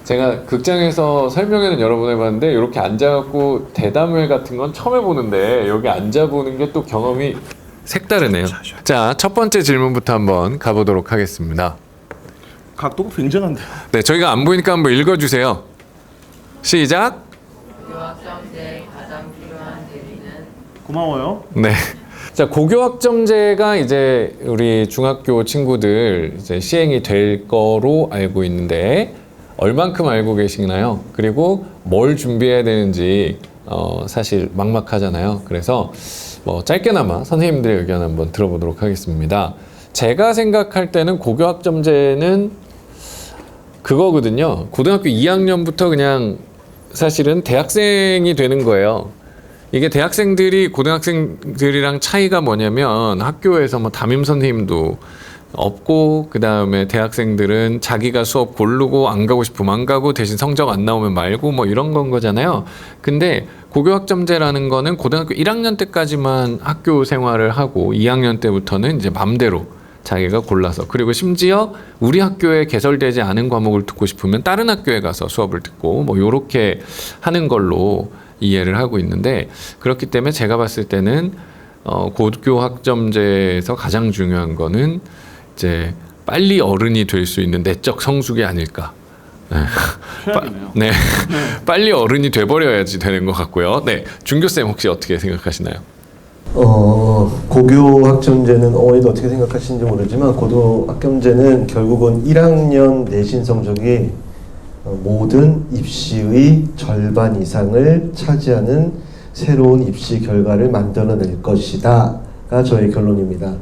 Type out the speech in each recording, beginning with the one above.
제가 극장에서 설명회는 여러 번 해봤는데 이렇게 앉아갖고 대담회 같은 건 처음 해보는데 여기 앉아보는 게 또 경험이 색다르네요. 자, 첫 번째 질문부터 한번 가보도록 하겠습니다. 각도가 굉장한데. 네, 저희가 안 보이니까 한번 읽어주세요. 시작. 고교학점제 가장 필요한 대리는 고마워요. 네. 자, 고교학점제가 이제 우리 중학교 친구들 이제 시행이 될 거로 알고 있는데 얼만큼 알고 계시나요? 그리고 뭘 준비해야 되는지 사실 막막하잖아요. 그래서 뭐 짧게나마 선생님들의 의견 한번 들어보도록 하겠습니다. 제가 생각할 때는 고교학점제는 그거거든요. 고등학교 2학년부터 그냥 사실은 대학생이 되는 거예요. 이게 대학생들이 고등학생들이랑 차이가 뭐냐면 학교에서 뭐 담임 선생님도 없고 그 다음에 대학생들은 자기가 수업 고르고 안 가고 싶으면 안 가고 대신 성적 안 나오면 말고 뭐 이런 건 거잖아요. 근데 고교학점제라는 거는 고등학교 1학년 때까지만 학교 생활을 하고 2학년 때부터는 이제 맘대로 자기가 골라서, 그리고 심지어 우리 학교에 개설되지 않은 과목을 듣고 싶으면 다른 학교에 가서 수업을 듣고 뭐 요렇게 하는 걸로 이해를 하고 있는데, 그렇기 때문에 제가 봤을 때는 고교학점제에서 가장 중요한 거는 이제 빨리 어른이 될 수 있는 내적 성숙이 아닐까. 네. 빨리 어른이 돼버려야지 되는 것 같고요. 네, 준교쌤 혹시 어떻게 생각하시나요? 고교학점제는 어머니도 어떻게 생각하시는지 모르지만 고등학점제는 결국은 1학년 내신 성적이 모든 입시의 절반 이상을 차지하는 새로운 입시 결과를 만들어낼 것이다가 저의 결론입니다.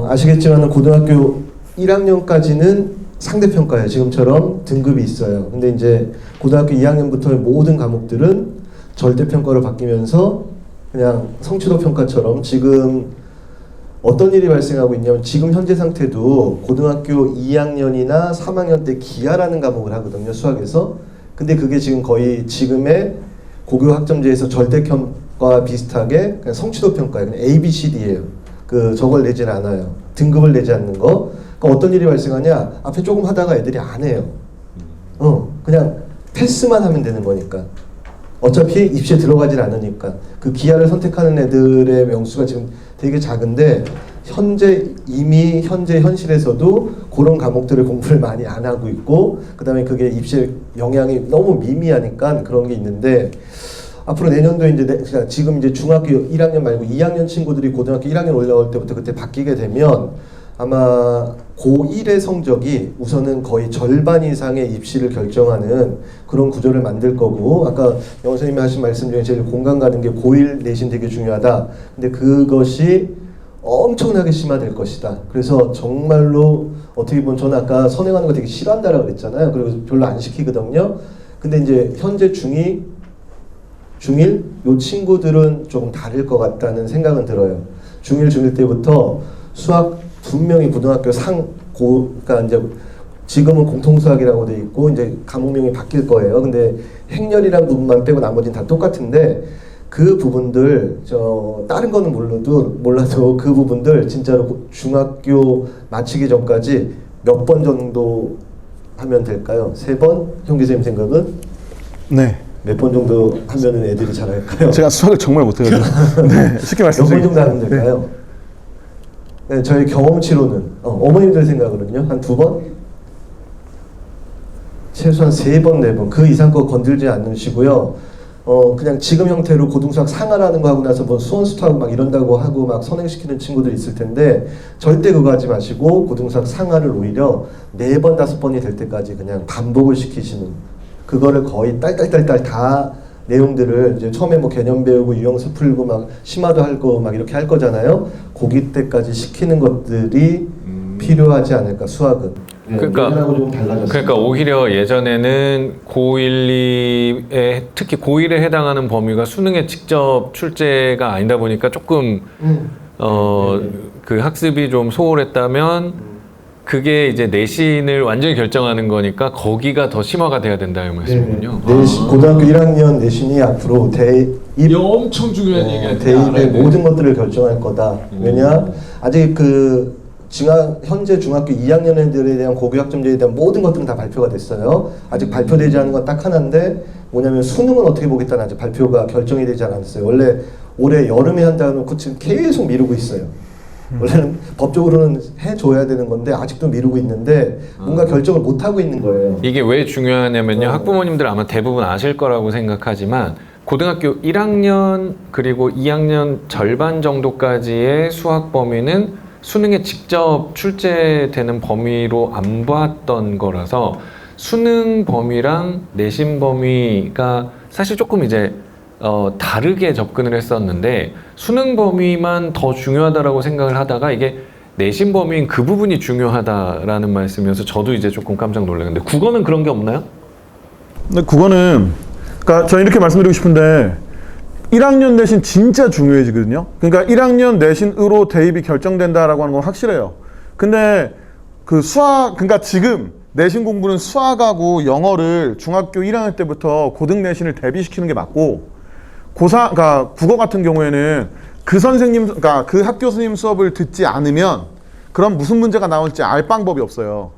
아시겠지만 고등학교 1학년까지는 상대평가예요. 지금처럼 등급이 있어요. 근데 이제 고등학교 2학년부터의 모든 과목들은 절대평가로 바뀌면서 그냥 성취도 평가처럼 지금 어떤 일이 발생하고 있냐면 지금 현재 상태도 고등학교 2학년이나 3학년 때 기하라는 과목을 하거든요. 수학에서. 근데 그게 지금 거의 지금의 고교학점제에서 절대평가와 비슷하게 그냥 성취도 평가예요. 그냥 A, B, C, D예요. 저걸 내진 않아요. 등급을 내지 않는 거. 그러니까 어떤 일이 발생하냐? 앞에 조금 하다가 애들이 안 해요. 그냥 패스만 하면 되는 거니까. 어차피 입시에 들어가질 않으니까. 그 기하를 선택하는 애들의 명수가 지금 되게 작은데 이미 현재 현실에서도 그런 과목들을 공부를 많이 안 하고 있고, 그 다음에 그게 입시에 영향이 너무 미미하니까 그런 게 있는데, 앞으로 내년도에 이제 지금 이제 중학교 1학년 말고 2학년 친구들이 고등학교 1학년 올라올 때부터 그때 바뀌게 되면 아마 고1의 성적이 우선은 거의 절반 이상의 입시를 결정하는 그런 구조를 만들 거고, 아까 영어 선생님이 하신 말씀 중에 제일 공감 가는 게 고1 내신 되게 중요하다. 근데 그것이 엄청나게 심화될 것이다. 그래서 정말로 어떻게 보면 저는 아까 선행하는 거 되게 싫어한다라고 그랬잖아요. 그리고 별로 안 시키거든요. 근데 이제 현재 중2, 중1 요 친구들은 조금 다를 것 같다는 생각은 들어요. 중1, 중1 때부터 수학 분명히 고등학교 그러니까 이제 지금은 공통수학이라고 돼 있고 이제 과목명이 바뀔 거예요. 근데 행렬이란 부분만 빼고 나머지는 다 똑같은데 그 부분들 다른 거는 몰라도 그 부분들 진짜로 중학교 마치기 전까지 몇 번 정도 하면 될까요? 3번? 형 기자님 생각은? 네. 몇 번 정도 하면은 애들이 잘할까요? 제가 수학을 정말 못해가지고. 네. 쉽게 몇 번 말씀드리겠습니다. 정도 하면 될까요? 네, 저희 경험치로는 어머님들 생각으로는요? 한 2번? 최소한 3번, 4번 그 이상 거 건들지 않으시고요. 그냥 지금 형태로 고등수학 상하라는 거 하고 나서 뭐 수원수투하고 막 이런다고 하고 막 선행시키는 친구들 있을 텐데 절대 그거 하지 마시고 고등수학 상하를 오히려 4번, 5번이 될 때까지 그냥 반복을 시키시는, 그거를 거의 딸딸딸딸 다 내용들을 이제 처음에 뭐 개념 배우고 유형수 풀고 막 심화도 하고 막 이렇게 할 거잖아요. 고기 때까지 시키는 것들이 필요하지 않을까, 수학은. 그러니까 오히려 예전에는 고1, 2에 특히 고1에 해당하는 범위가 수능에 직접 출제가 아니다 보니까 조금 그 학습이 좀 소홀했다면 그게 이제 내신을 완전히 결정하는 거니까 거기가 더 심화가 돼야 된다 이 말씀이군요. 고등학교 1학년 내신이 앞으로 이게 엄청 중요한 얘기야. 대입의 모든 것들을 결정할 거다. 왜냐? 아직 현재 중학교 2학년 애들에 대한 고교 학점제에 대한 모든 것들은 다 발표가 됐어요. 아직 발표되지 않은 건 딱 하나인데 뭐냐면 수능은 어떻게 보겠다는 아직 발표가 결정이 되지 않았어요. 원래 올해 여름에 한다고 놓고 지금 계속 미루고 있어요. 원래는 법적으로는 해줘야 되는 건데 아직도 미루고 있는데 뭔가 결정을 못 하고 있는 거예요. 이게 왜 중요하냐면요. 학부모님들 아마 대부분 아실 거라고 생각하지만 고등학교 1학년 그리고 2학년 절반 정도까지의 수학 범위는 수능에 직접 출제되는 범위로 안 봤던 거라서 수능 범위랑 내신 범위가 사실 조금 이제 다르게 접근을 했었는데 수능 범위만 더 중요하다라고 생각을 하다가 이게 내신 범위인 그 부분이 중요하다라는 말씀이어서 저도 이제 조금 깜짝 놀랐는데 국어는 그런 게 없나요? 근데 그거는 그러니까 저는 이렇게 말씀드리고 싶은데 1학년 내신 진짜 중요해지거든요. 그러니까 1학년 내신으로 대입이 결정된다라고 하는 건 확실해요. 근데 그 수학 그러니까 지금 내신 공부는 수학하고 영어를 중학교 1학년 때부터 고등 내신을 대비시키는 게 맞고 그러니까 국어 같은 경우에는 그 선생님, 그러니까 그 학교 선생님 수업을 듣지 않으면 그럼 무슨 문제가 나올지 알 방법이 없어요.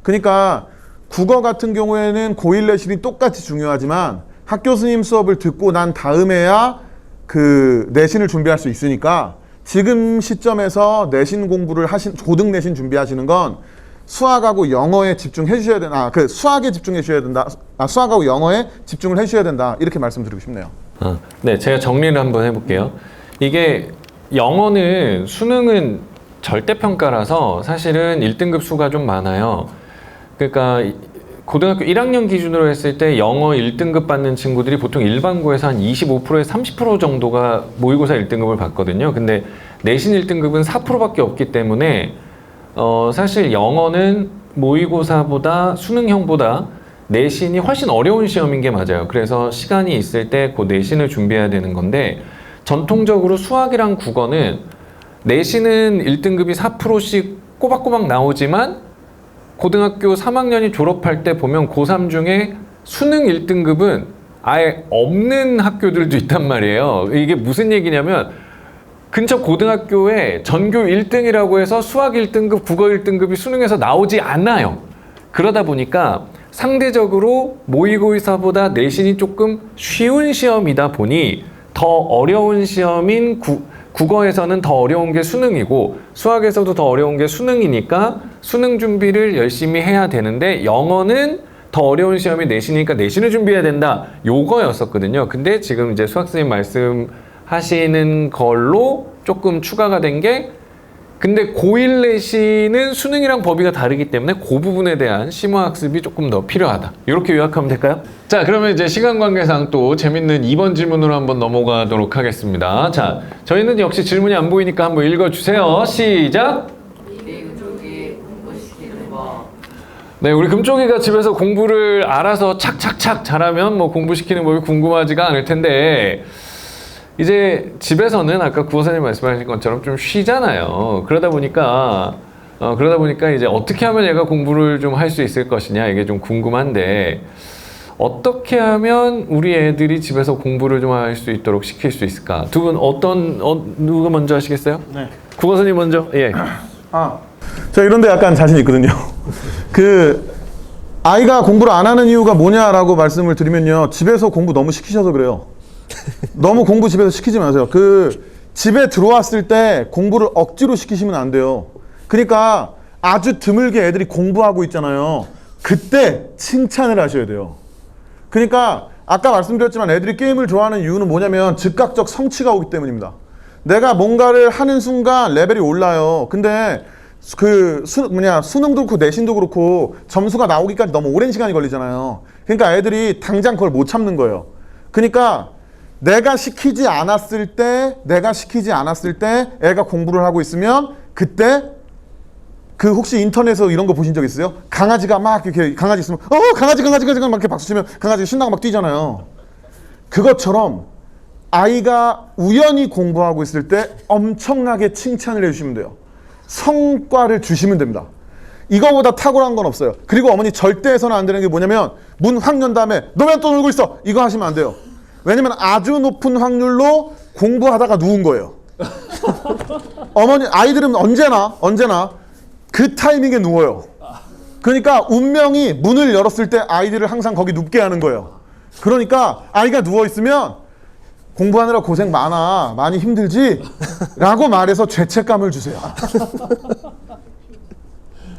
그러니까 국어 같은 경우에는 고1 내신이 똑같이 중요하지만 학교 선생님 수업을 듣고 난 다음에야 그 내신을 준비할 수 있으니까 지금 시점에서 내신 공부를 고등 내신 준비하시는 건 수학하고 영어에 집중해 주셔야 된다. 그 수학에 집중해 주셔야 된다. 수학하고 영어에 집중을 해 주셔야 된다. 이렇게 말씀드리고 싶네요. 네, 제가 정리를 한번 해볼게요. 이게 영어는 수능은 절대평가라서 사실은 1등급 수가 좀 많아요. 그러니까 고등학교 1학년 기준으로 했을 때 영어 1등급 받는 친구들이 보통 일반고에서 한 25%에서 30% 정도가 모의고사 1등급을 받거든요. 근데 내신 1등급은 4%밖에 없기 때문에 사실 영어는 모의고사보다 수능형보다 내신이 훨씬 어려운 시험인 게 맞아요. 그래서 시간이 있을 때 그 내신을 준비해야 되는 건데 전통적으로 수학이랑 국어는 내신은 1등급이 4%씩 꼬박꼬박 나오지만 고등학교 3학년이 졸업할 때 보면 고3 중에 수능 1등급은 아예 없는 학교들도 있단 말이에요. 이게 무슨 얘기냐면 근처 고등학교에 전교 1등이라고 해서 수학 1등급, 국어 1등급이 수능에서 나오지 않아요. 그러다 보니까 상대적으로 모의고사보다 내신이 조금 쉬운 시험이다 보니 더 어려운 시험인 국어에서는 더 어려운 게 수능이고 수학에서도 더 어려운 게 수능이니까 수능 준비를 열심히 해야 되는데 영어는 더 어려운 시험이 내신이니까 내신을 준비해야 된다. 요거였었거든요. 근데 지금 이제 수학선생님 말씀하시는 걸로 조금 추가가 된 게 근데 고1 내신은 수능이랑 범위가 다르기 때문에 그 부분에 대한 심화학습이 조금 더 필요하다. 이렇게 요약하면 될까요? 자, 그러면 이제 시간 관계상 또 재밌는 2번 질문으로 한번 넘어가도록 하겠습니다. 자, 저희는 역시 질문이 안 보이니까 한번 읽어주세요. 시작! 우리 금쪽이 공부시키는 법. 네, 우리 금쪽이가 집에서 공부를 알아서 착착착 잘하면 뭐 공부시키는 법이 궁금하지가 않을 텐데 이제 집에서는 아까 구호사님 말씀하신 것처럼 좀 쉬잖아요. 그러다 보니까 이제 어떻게 하면 얘가 공부를 좀 할 수 있을 것이냐 이게 좀 궁금한데 어떻게 하면 우리 애들이 집에서 공부를 좀 할 수 있도록 시킬 수 있을까? 두 분 누가 먼저 하시겠어요? 네. 구호사님 먼저. 예. 저 이런데 약간 자신 있거든요. 그 아이가 공부를 안 하는 이유가 뭐냐라고 말씀을 드리면요, 집에서 공부 너무 시키셔서 그래요. 너무 공부 집에서 시키지 마세요. 그 집에 들어왔을 때 공부를 억지로 시키시면 안 돼요. 그러니까 아주 드물게 애들이 공부하고 있잖아요. 그때 칭찬을 하셔야 돼요. 그러니까 아까 말씀드렸지만 애들이 게임을 좋아하는 이유는 뭐냐면 즉각적 성취가 오기 때문입니다. 내가 뭔가를 하는 순간 레벨이 올라요. 근데 수능도 그렇고 내신도 그렇고 점수가 나오기까지 너무 오랜 시간이 걸리잖아요. 그러니까 애들이 당장 그걸 못 참는 거예요. 그러니까 내가 시키지 않았을 때 애가 공부를 하고 있으면 그때 그 혹시 인터넷에서 이런 거 보신 적 있어요? 강아지가 막 이렇게 강아지 있으면 강아지 막 이렇게 박수 치면 강아지가 신나고 막 뛰잖아요. 그것처럼 아이가 우연히 공부하고 있을 때 엄청나게 칭찬을 해주시면 돼요. 성과를 주시면 됩니다. 이거보다 탁월한 건 없어요. 그리고 어머니 절대 해서는 안 되는 게 뭐냐면 문 확 연 다음에 너 왜 또 놀고 있어? 이거 하시면 안 돼요. 왜냐면 아주 높은 확률로 공부하다가 누운 거예요. 아이들은 언제나 그 타이밍에 누워요. 그러니까 운명이 문을 열었을 때 아이들을 항상 거기 눕게 하는 거예요. 그러니까 아이가 누워있으면 공부하느라 고생 많아, 많이 힘들지? 라고 말해서 죄책감을 주세요.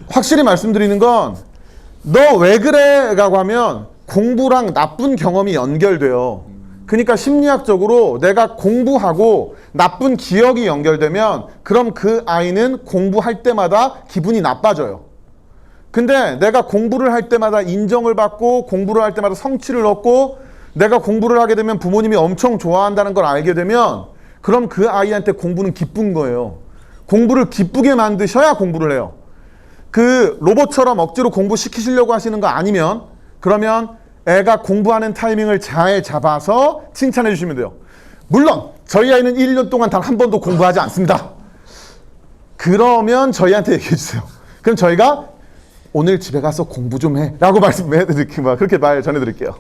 확실히 말씀드리는 건 너 왜 그래? 라고 하면 공부랑 나쁜 경험이 연결돼요. 그러니까 심리학적으로 내가 공부하고 나쁜 기억이 연결되면 그럼 그 아이는 공부할 때마다 기분이 나빠져요. 근데 내가 공부를 할 때마다 인정을 받고 공부를 할 때마다 성취를 얻고 내가 공부를 하게 되면 부모님이 엄청 좋아한다는 걸 알게 되면 그럼 그 아이한테 공부는 기쁜 거예요. 공부를 기쁘게 만드셔야 공부를 해요. 그 로봇처럼 억지로 공부시키시려고 하시는 거 아니면 그러면 애가 공부하는 타이밍을 잘 잡아서 칭찬해 주시면 돼요. 물론 저희 아이는 1년 동안 단 한 번도 공부하지 않습니다. 그러면 저희한테 얘기해 주세요. 그럼 저희가 오늘 집에 가서 공부 좀 해 라고 말씀해 드릴게요. 그렇게 말 전해드릴게요.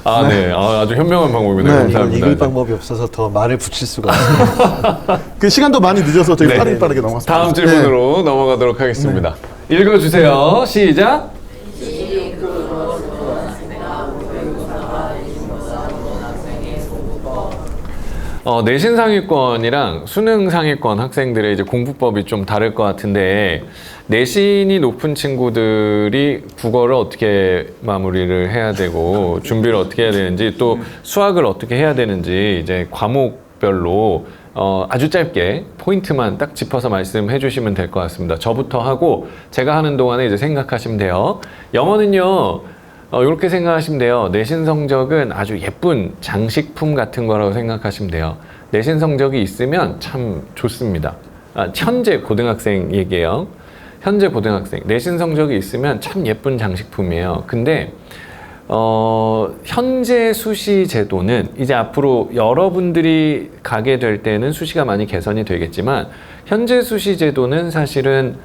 아, 네. 아주 현명한 방법이네요. 네. 이걸 감사합니다. 읽을 방법이 없어서 더 말을 붙일 수가 없어요. 그 시간도 많이 늦어서 저희 네. 빠르게 넘어갔습니다. 다음 질문으로 넘어가도록 하겠습니다. 읽어주세요. 시작. 내신 상위권이랑 수능 상위권 학생들의 이제 공부법이 좀 다를 것 같은데 내신이 높은 친구들이 국어를 어떻게 마무리를 해야 되고 준비를 어떻게 해야 되는지 또 수학을 어떻게 해야 되는지 이제 과목별로 아주 짧게 포인트만 딱 짚어서 말씀해 주시면 될 것 같습니다. 저부터 하고 제가 하는 동안에 이제 생각하시면 돼요. 영어는요. 이렇게 생각하시면 돼요. 내신 성적은 아주 예쁜 장식품 같은 거라고 생각하시면 돼요. 내신 성적이 있으면 참 좋습니다. 현재 고등학생 얘기예요. 현재 고등학생 내신 성적이 있으면 참 예쁜 장식품이에요. 근데 현재 수시 제도는 이제 앞으로 여러분들이 가게 될 때는 수시가 많이 개선이 되겠지만 현재 수시 제도는 사실은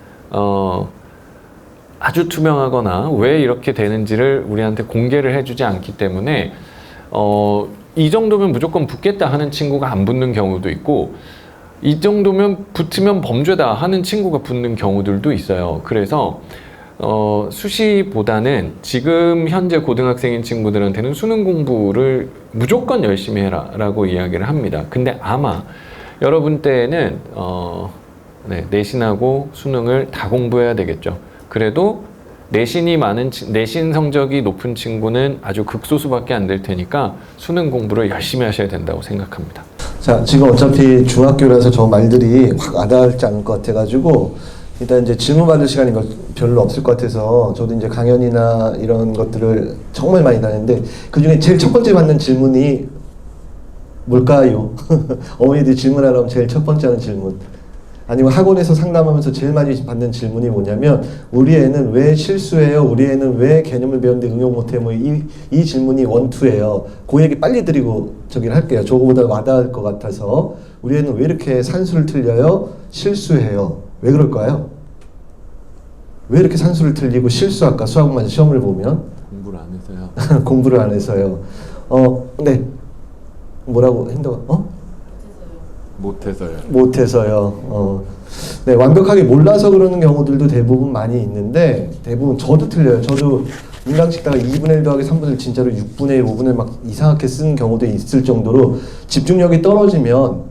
아주 투명하거나 왜 이렇게 되는지를 우리한테 공개를 해주지 않기 때문에 이 정도면 무조건 붙겠다 하는 친구가 안 붙는 경우도 있고 이 정도면 붙으면 범죄다 하는 친구가 붙는 경우들도 있어요. 그래서 수시보다는 지금 현재 고등학생인 친구들한테는 수능 공부를 무조건 열심히 해라 라고 이야기를 합니다. 근데 아마 여러분 때에는 내신하고 수능을 다 공부해야 되겠죠. 그래도 내신 성적이 높은 친구는 아주 극소수밖에 안 될 테니까 수능 공부를 열심히 하셔야 된다고 생각합니다. 자, 지금 어차피 중학교라서 저 말들이 확 와닿지 않을 것 같아가지고 일단 이제 질문 받을 시간이 별로 없을 것 같아서 저도 이제 강연이나 이런 것들을 정말 많이 다녔는데 그 중에 제일 첫 번째 받는 질문이 뭘까요? 어머니들이 질문하러 하면 제일 첫 번째 하는 질문. 아니면 학원에서 상담하면서 제일 많이 받는 질문이 뭐냐면 우리 애는 왜 실수해요? 우리 애는 왜 개념을 배웠는데 응용 못해? 뭐 이 질문이 원투예요. 그 얘기 빨리 드리고 저기를 할게요. 저거보다 와닿을 것 같아서 우리 애는 왜 이렇게 산수를 틀려요? 실수해요. 왜 그럴까요? 왜 이렇게 산수를 틀리고 실수할까? 수학만 시험을 보면 공부를 안 해서요. 공부를 안 해서요. 네. 뭐라고 했다고? 못해서요. 못해서요. 네, 완벽하게 몰라서 그러는 경우들도 대부분 많이 있는데 대부분 저도 틀려요. 저도 문장 읽다가 2분의 1 더하기 3분의 1 진짜로 6분의 1, 5분의 1 막 이상하게 쓴 경우도 있을 정도로 집중력이 떨어지면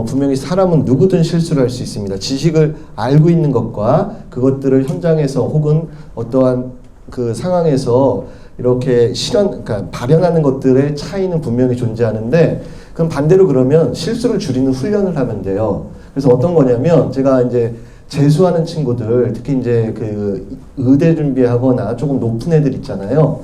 분명히 사람은 누구든 실수를 할 수 있습니다. 지식을 알고 있는 것과 그것들을 현장에서 혹은 어떠한 그 상황에서 이렇게 그러니까 발현하는 것들의 차이는 분명히 존재하는데 그럼 반대로 그러면 실수를 줄이는 훈련을 하면 돼요. 그래서 어떤 거냐면 제가 이제 재수하는 친구들 특히 이제 그 의대 준비하거나 조금 높은 애들 있잖아요.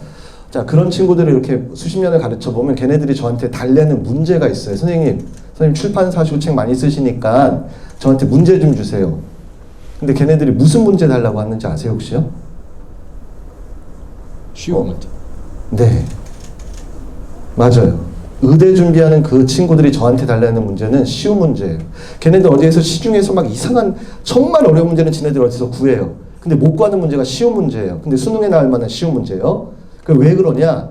자, 그런 친구들을 이렇게 수십 년을 가르쳐 보면 걔네들이 저한테 달래는 문제가 있어요. 선생님 출판사 하시고 책 많이 쓰시니까 저한테 문제 좀 주세요. 근데 걔네들이 무슨 문제 달라고 하는지 아세요 혹시요? 쉬운 문제. 네, 맞아요. 의대 준비하는 그 친구들이 저한테 달라는 문제는 쉬운 문제예요. 걔네들 어디에서 시중에서 막 이상한 정말 어려운 문제는 지네들 어디서 구해요. 근데 못 구하는 문제가 쉬운 문제예요. 근데 수능에 나올 만한 쉬운 문제예요. 그 왜 그러냐?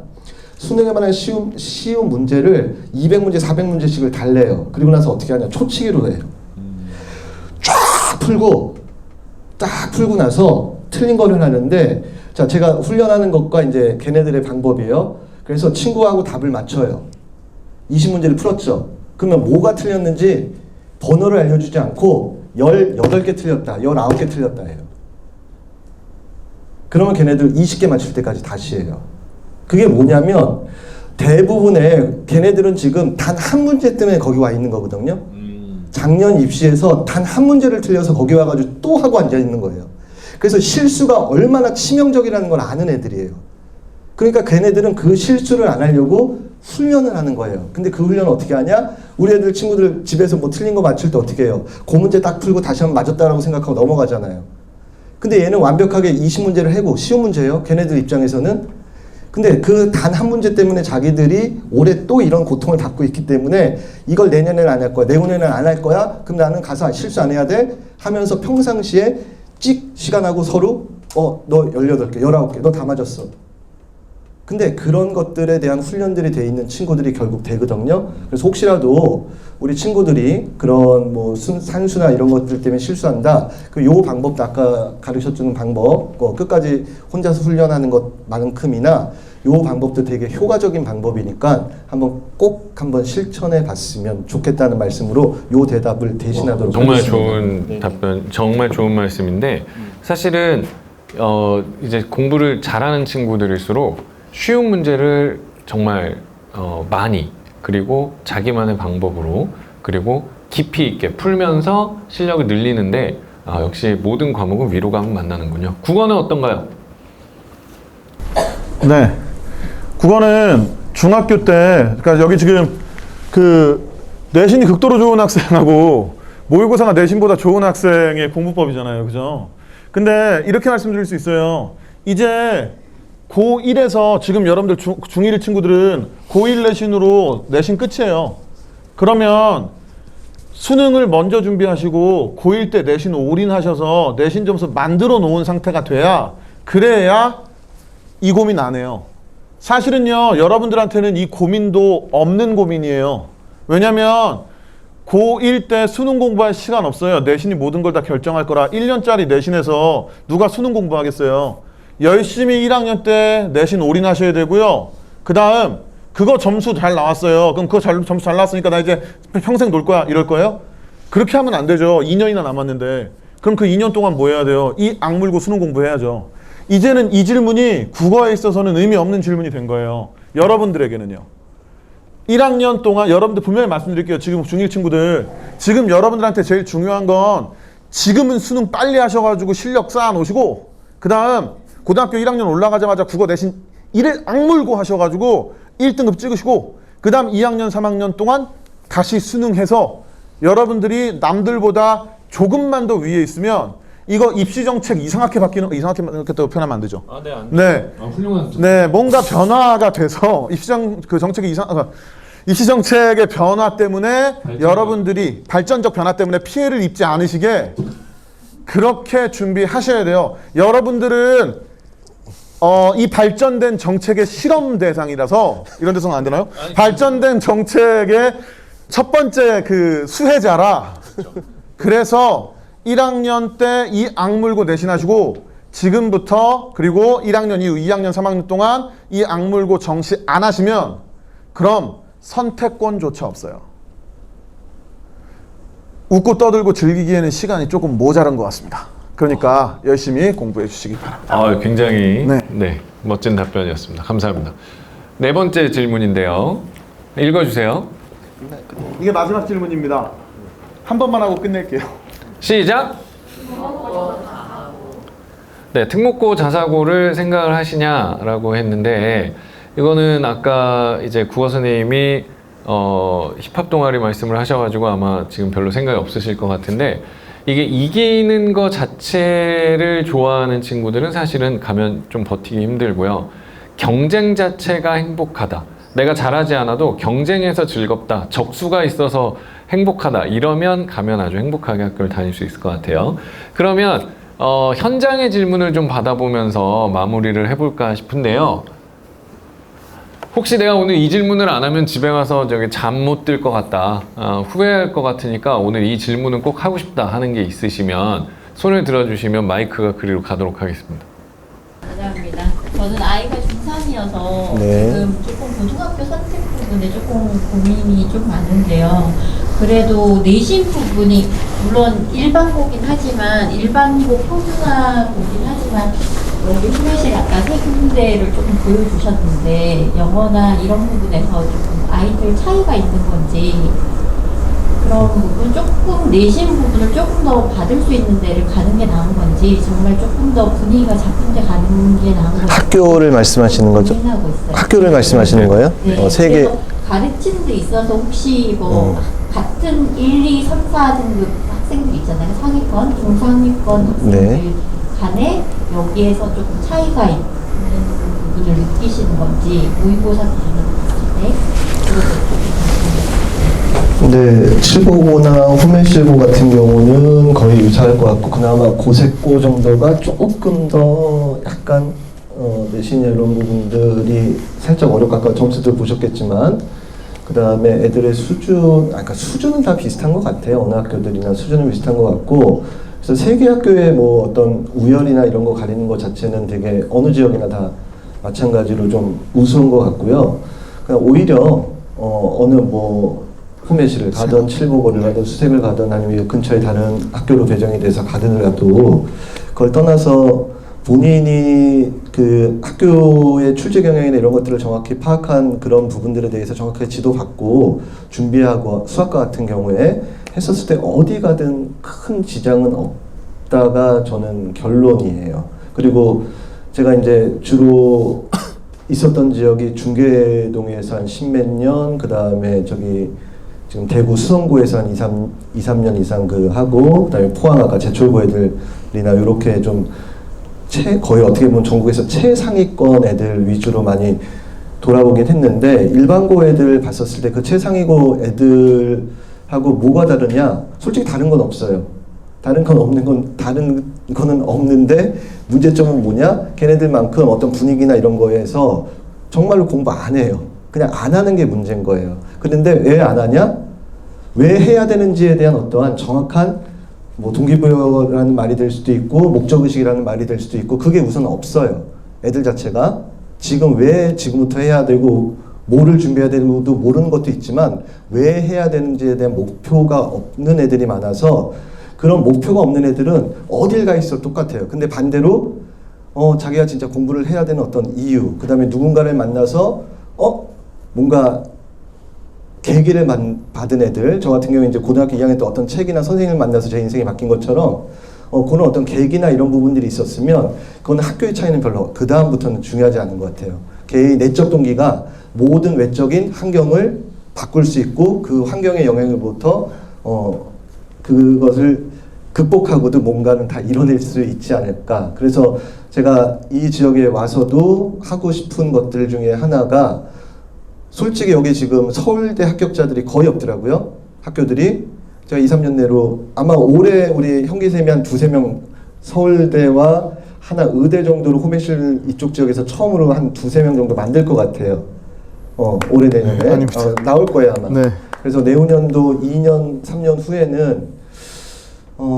수능에 만한 쉬운 문제를 200문제, 400문제씩을 달래요. 그리고 나서 어떻게 하냐? 초치기로 해요. 쫙 풀고 딱 풀고 나서 틀린 거를 하는데, 자, 제가 훈련하는 것과 이제 걔네들의 방법이에요. 그래서 친구하고 답을 맞춰요. 20문제를 풀었죠. 그러면 뭐가 틀렸는지 번호를 알려주지 않고 18개 틀렸다, 19개 틀렸다 해요. 그러면 걔네들 20개 맞출 때까지 다시 해요. 그게 뭐냐면 대부분의 걔네들은 지금 단 한 문제 때문에 거기 와 있는 거거든요. 작년 입시에서 단 한 문제를 틀려서 거기 와가지고 또 하고 앉아 있는 거예요. 그래서 실수가 얼마나 치명적이라는 걸 아는 애들이에요. 그러니까 걔네들은 그 실수를 안 하려고 훈련을 하는 거예요. 근데 그 훈련을 어떻게 하냐? 우리 애들 친구들 집에서 뭐 틀린 거 맞출 때 어떻게 해요? 그 문제 딱 풀고 다시 한번 맞았다라고 생각하고 넘어가잖아요. 근데 얘는 완벽하게 20문제를 해고 쉬운 문제예요. 걔네들 입장에서는. 근데 그 단 한 문제 때문에 자기들이 올해 또 이런 고통을 받고 있기 때문에 이걸 내년에는 안 할 거야. 내후년에는 안 할 거야. 그럼 나는 가서 실수 안 해야 돼. 하면서 평상시에 찍 시간하고 서로 너 18개, 19개 너 다 맞았어. 근데 그런 것들에 대한 훈련들이 돼 있는 친구들이 결국 되거든요. 그래서 혹시라도 우리 친구들이 그런 뭐 산수나 이런 것들 때문에 실수한다. 그 요 방법도 아까 가르쳐주는 방법, 끝까지 혼자서 훈련하는 것만큼이나 요 방법도 되게 효과적인 방법이니까 한번 실천해 봤으면 좋겠다는 말씀으로 요 대답을 대신하도록 정말 하겠습니다. 좋은 네. 답변, 정말 좋은 말씀인데 사실은 이제 공부를 잘하는 친구들일수록 쉬운 문제를 정말 많이 그리고 자기만의 방법으로 그리고 깊이 있게 풀면서 실력을 늘리는데 역시 모든 과목은 위로감은 만나는군요. 국어는 어떤가요? 네. 국어는 중학교 때, 그러니까 여기 지금 그 내신이 극도로 좋은 학생하고 모의고사가 내신보다 좋은 학생의 공부법이잖아요. 그죠? 근데 이렇게 말씀드릴 수 있어요. 이제 고1에서 지금 여러분들 중1 친구들은 고1 내신으로 내신 끝이에요. 그러면 수능을 먼저 준비하시고 고1 때 내신 올인하셔서 내신 점수 만들어 놓은 상태가 돼야 그래야 이 고민 안 해요. 사실은요, 여러분들한테는 이 고민도 없는 고민이에요. 왜냐면 고1 때 수능 공부할 시간 없어요. 내신이 모든 걸 다 결정할 거라. 1년짜리 내신에서 누가 수능 공부하겠어요. 열심히 1학년 때 내신 올인하셔야 되고요. 그 다음 그거 점수 잘 나왔어요. 그럼 그거 점수 잘 나왔으니까 나 이제 평생 놀 거야 이럴 거예요? 그렇게 하면 안 되죠. 2년이나 남았는데. 그럼 그 2년 동안 뭐 해야 돼요? 이 악물고 수능 공부해야죠. 이제는 이 질문이 국어에 있어서는 의미 없는 질문이 된 거예요. 여러분들에게는요. 1학년 동안 여러분들 분명히 말씀드릴게요. 지금 중1 친구들, 지금 여러분들한테 제일 중요한 건 지금은 수능 빨리 하셔가지고 실력 쌓아 놓으시고 그 다음 고등학교 1학년 올라가자마자 국어 내신 1을 악물고 하셔가지고 1등급 찍으시고 그 다음 2학년 3학년 동안 다시 수능해서 여러분들이 남들보다 조금만 더 위에 있으면 이거 입시 정책 이상하게 바뀌는 거, 이상하게 표현하면 안 되죠. 네, 안 네. 훌륭한. 네, 뭔가 변화가 돼서 입시 정책의 변화 때문에 여러분들이 발전적 변화 때문에 피해를 입지 않으시게 그렇게 준비하셔야 돼요. 여러분들은 이 발전된 정책의 실험 대상이라서 이런 데서는 안 되나요? 발전된 정책의 첫 번째 그 수혜자라. 그래서 1학년 때 이 악물고 내신하시고 지금부터 그리고 1학년 이후 2학년 3학년 동안 이 악물고 정시 안 하시면 그럼 선택권조차 없어요. 웃고 떠들고 즐기기에는 시간이 조금 모자란 것 같습니다. 그러니까 열심히 공부해 주시기 바랍니다. 굉장히 네. 멋진 답변이었습니다. 감사합니다. 네 번째 질문인데요. 읽어주세요. 이게 마지막 질문입니다. 한 번만 하고 끝낼게요. 시작! 네, 특목고 자사고를 생각을 하시냐라고 했는데 이거는 아까 이제 국어 선생님이 힙합 동아리 말씀을 하셔가지고 아마 지금 별로 생각이 없으실 것 같은데 이게 이기는 거 자체를 좋아하는 친구들은 사실은 가면 좀 버티기 힘들고요. 경쟁 자체가 행복하다. 내가 잘하지 않아도 경쟁에서 즐겁다. 적수가 있어서 행복하다. 이러면 가면 아주 행복하게 학교를 다닐 수 있을 것 같아요. 그러면 현장의 질문을 좀 받아보면서 마무리를 해볼까 싶은데요. 혹시 내가 오늘 이 질문을 안 하면 집에 가서 잠 못 들 것 같다. 후회할 것 같으니까 오늘 이 질문은 꼭 하고 싶다 하는 게 있으시면 손을 들어주시면 마이크가 그리로 가도록 하겠습니다. 감사합니다. 저는 아이가 중3이어서 네. 지금 조금 고등학교 선택 부분에 조금 고민이 좀 많은데요. 그래도 내신 부분이 물론 일반고긴 하지만 일반고 평준화고긴 하지만 여기 후배실 아까 세 군데를 조금 보여주셨는데 영어나 이런 부분에서 조금 아이들 차이가 있는 건지 그런 부분 조금 내신 부분을 조금 더 받을 수 있는 데를 가는 게 나은 건지 정말 조금 더 분위기가 작은 데 가는 게 나은 건지 학교를 말씀하시는 거죠? 고민하고 있어요. 학교를 말씀하시는 거예요? 네. 세 개. 그래서 가르치는 데 있어서 혹시 뭐 같은 1, 2, 3, 4등급 학생들 있잖아요. 상위권, 중상위권 학생들 네. 간에 여기에서 조금 차이가 있는 부분을 느끼시는 건지 모의고사 기준으로 봤을 때 그것도 좀 네, 7고고나 후메실고 같은 경우는 거의 유사할 것 같고 그나마 고색고 정도가 조금 더 약간 내신 이런 부분들이 살짝 어렵고 아까 점수들 보셨겠지만 그 다음에 애들의 수준, 그러니까 수준은 다 비슷한 것 같아요. 어느 학교들이나 수준은 비슷한 것 같고 그래서 세 개 학교의 뭐 어떤 우열이나 이런 거 가리는 것 자체는 되게 어느 지역이나 다 마찬가지로 좀 우스운 것 같고요. 그냥 오히려 어느 뭐 후메시를 가든 칠보고를 가든 수색을 가든 아니면 근처에 다른 학교로 배정이 돼서 가든을 가도 그걸 떠나서 본인이 그 학교의 출제 경향이나 이런 것들을 정확히 파악한 그런 부분들에 대해서 정확하게 지도받고 준비하고 수학과 같은 경우에 했었을 때 어디 가든 큰 지장은 없다가 저는 결론이에요. 그리고 제가 이제 주로 있었던 지역이 중계동에서 한 10몇 년, 그 다음에 저기 지금 대구 수성구에서 한 2, 3년 이상 그 하고, 그 다음에 포항 아까 제철고 애들이나 이렇게 좀 거의 어떻게 보면 전국에서 최상위권 애들 위주로 많이 돌아보긴 했는데 일반고 애들 봤었을 때 그 최상위고 애들하고 뭐가 다르냐? 솔직히 다른 건 없어요. 다른 거는 없는데 문제점은 뭐냐? 걔네들만큼 어떤 분위기나 이런 거에서 정말로 공부 안 해요. 그냥 안 하는 게 문제인 거예요. 그런데 왜 안 하냐? 왜 해야 되는지에 대한 어떠한 정확한 뭐 동기부여라는 말이 될 수도 있고 목적의식이라는 말이 될 수도 있고 그게 우선 없어요. 애들 자체가 지금 왜 지금부터 해야 되고 뭐를 준비해야 되고도 모르는 것도 있지만 왜 해야 되는지에 대한 목표가 없는 애들이 많아서 그런 목표가 없는 애들은 어딜 가 있어도 똑같아요. 근데 반대로 자기가 진짜 공부를 해야 되는 어떤 이유, 그 다음에 누군가를 만나서 뭔가 계기를 받은 애들, 저 같은 경우에 이제 고등학교 2학년 때 어떤 책이나 선생님을 만나서 제 인생이 바뀐 것처럼 그런 어떤 계기나 이런 부분들이 있었으면 그건 학교의 차이는 별로 그 다음부터는 중요하지 않은 것 같아요. 걔의 내적 동기가 모든 외적인 환경을 바꿀 수 있고 그 환경의 영향으로부터 그것을 극복하고도 뭔가는 다 이뤄낼 수 있지 않을까. 그래서 제가 이 지역에 와서도 하고 싶은 것들 중에 하나가 솔직히 여기 지금 서울대 합격자들이 거의 없더라고요. 학교들이. 제가 2, 3년 내로 아마 올해 우리 형기쌤이 한 2, 3명 서울대와 하나 의대 정도로 후메실 이쪽 지역에서 처음으로 한 2, 3명 정도 만들 것 같아요. 올해 내년에. 나올 거예요 아마. 네. 그래서 내후년도 2년, 3년 후에는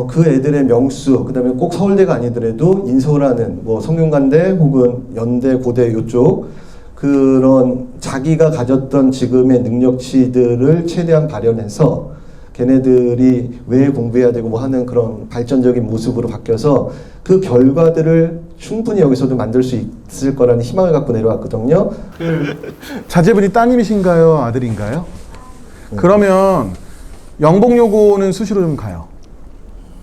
그 애들의 명수, 그 다음에 꼭 서울대가 아니더라도 인서울하는 뭐 성균관대 혹은 연대, 고대 이쪽 그런 자기가 가졌던 지금의 능력치들을 최대한 발현해서 걔네들이 왜 공부해야 되고 뭐 하는 그런 발전적인 모습으로 바뀌어서 그 결과들을 충분히 여기서도 만들 수 있을 거라는 희망을 갖고 내려왔거든요. 자제분이 따님이신가요? 아들인가요? 그러면 영봉여고는 수시로 좀 가요.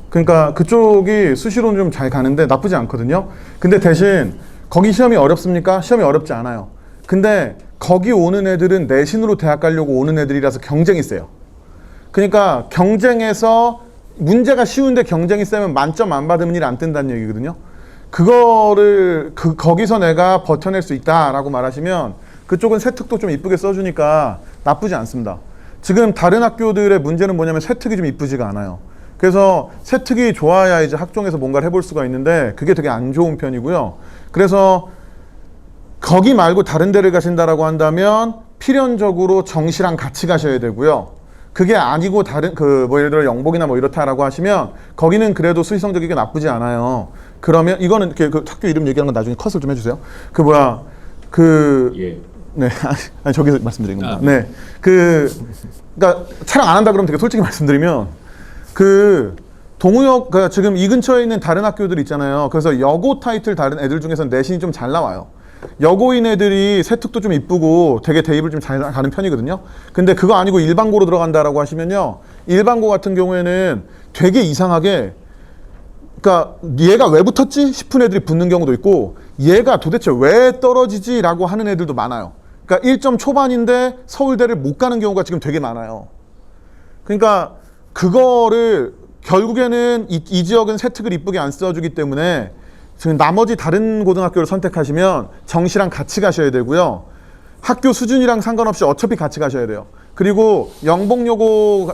그러니까 그쪽이 수시로는 좀 잘 가는데 나쁘지 않거든요. 근데 대신 거기 시험이 어렵습니까? 시험이 어렵지 않아요. 근데 거기 오는 애들은 내신으로 대학 가려고 오는 애들이라서 경쟁이 세요. 그러니까 경쟁에서 문제가 쉬운데 경쟁이 세면 만점 안 받으면 일 안 뜬다는 얘기거든요. 그거를 거기서 내가 버텨낼 수 있다라고 말하시면 그쪽은 세특도 좀 이쁘게 써주니까 나쁘지 않습니다. 지금 다른 학교들의 문제는 뭐냐면 세특이 좀 이쁘지가 않아요. 그래서 세특이 좋아야 이제 학종에서 뭔가를 해볼 수가 있는데 그게 되게 안 좋은 편이고요. 그래서 거기 말고 다른 데를 가신다라고 한다면 필연적으로 정시랑 같이 가셔야 되고요. 그게 아니고 다른 그 뭐 예를 들어 영복이나 뭐 이렇다라고 하시면 거기는 그래도 수시 성적이 나쁘지 않아요. 그러면 이거는 그 학교 이름 얘기하는 건 나중에 컷을 좀 해주세요. 그 뭐야 그 예. 네, 아니 저기서 말씀드린 겁니다. 네, 그러니까 촬영 안 한다 그러면 되게 솔직히 말씀드리면 그 동우역 그러니까 지금 이 근처에 있는 다른 학교들 있잖아요. 그래서 여고 타이틀 다른 애들 중에서는 내신이 좀 잘 나와요. 여고인 애들이 세특도 좀 이쁘고 되게 대입을 좀 잘 가는 편이거든요. 근데 그거 아니고 일반고로 들어간다라고 하시면요, 일반고 같은 경우에는 되게 이상하게, 그러니까 얘가 왜 붙었지 싶은 애들이 붙는 경우도 있고, 얘가 도대체 왜 떨어지지라고 하는 애들도 많아요. 그러니까 1점 초반인데 서울대를 못 가는 경우가 지금 되게 많아요. 그러니까 그거를 결국에는 이 지역은 세특을 이쁘게 안 써주기 때문에 지금 나머지 다른 고등학교를 선택하시면 정시랑 같이 가셔야 되고요. 학교 수준이랑 상관없이 어차피 같이 가셔야 돼요. 그리고 영복여고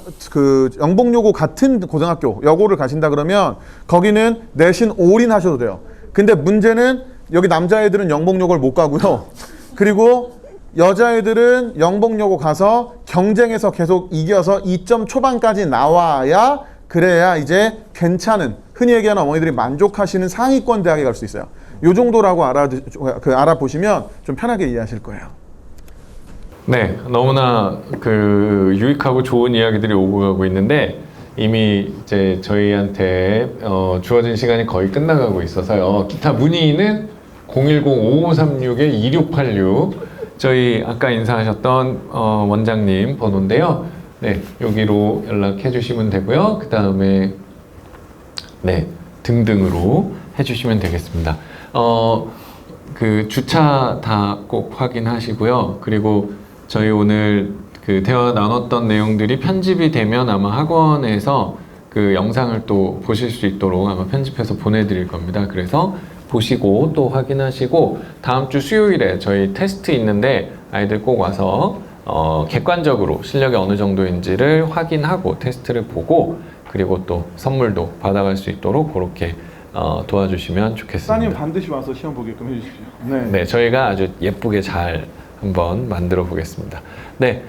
같은 고등학교 여고를 가신다 그러면 거기는 내신 올인 하셔도 돼요. 근데 문제는 여기 남자애들은 영복여고를 못 가고요. 그리고 여자애들은 영복여고 가서 경쟁에서 계속 이겨서 2점 초반까지 나와야 그래야 이제 괜찮은, 흔히 얘기하는 어머니들이 만족하시는 상위권 대학에 갈 수 있어요. 요 정도라고 알아보시면 좀 편하게 이해하실 거예요. 네, 너무나 그 유익하고 좋은 이야기들이 오고 가고 있는데 이미 이제 저희한테 주어진 시간이 거의 끝나가고 있어서요. 기타 문의는 010-5536-2686 저희 아까 인사하셨던 원장님 번호인데요. 네, 여기로 연락해 주시면 되고요. 그 다음에 네, 등등으로 해주시면 되겠습니다. 그 주차 다 꼭 확인하시고요. 그리고 저희 오늘 그 대화 나눴던 내용들이 편집이 되면 아마 학원에서 그 영상을 또 보실 수 있도록 아마 편집해서 보내드릴 겁니다. 그래서 보시고 또 확인하시고 다음 주 수요일에 저희 테스트 있는데 아이들 꼭 와서 객관적으로 실력이 어느 정도인지를 확인하고 테스트를 보고 그리고 또 선물도 받아갈 수 있도록 그렇게 도와주시면 좋겠습니다. 따님 반드시 와서 시험 보게끔 해주십시오. 네. 네, 저희가 아주 예쁘게 잘 한번 만들어 보겠습니다. 네,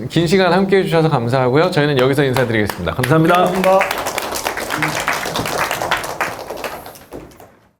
긴 시간 함께 해주셔서 감사하고요. 저희는 여기서 인사드리겠습니다. 감사합니다. 고맙습니다.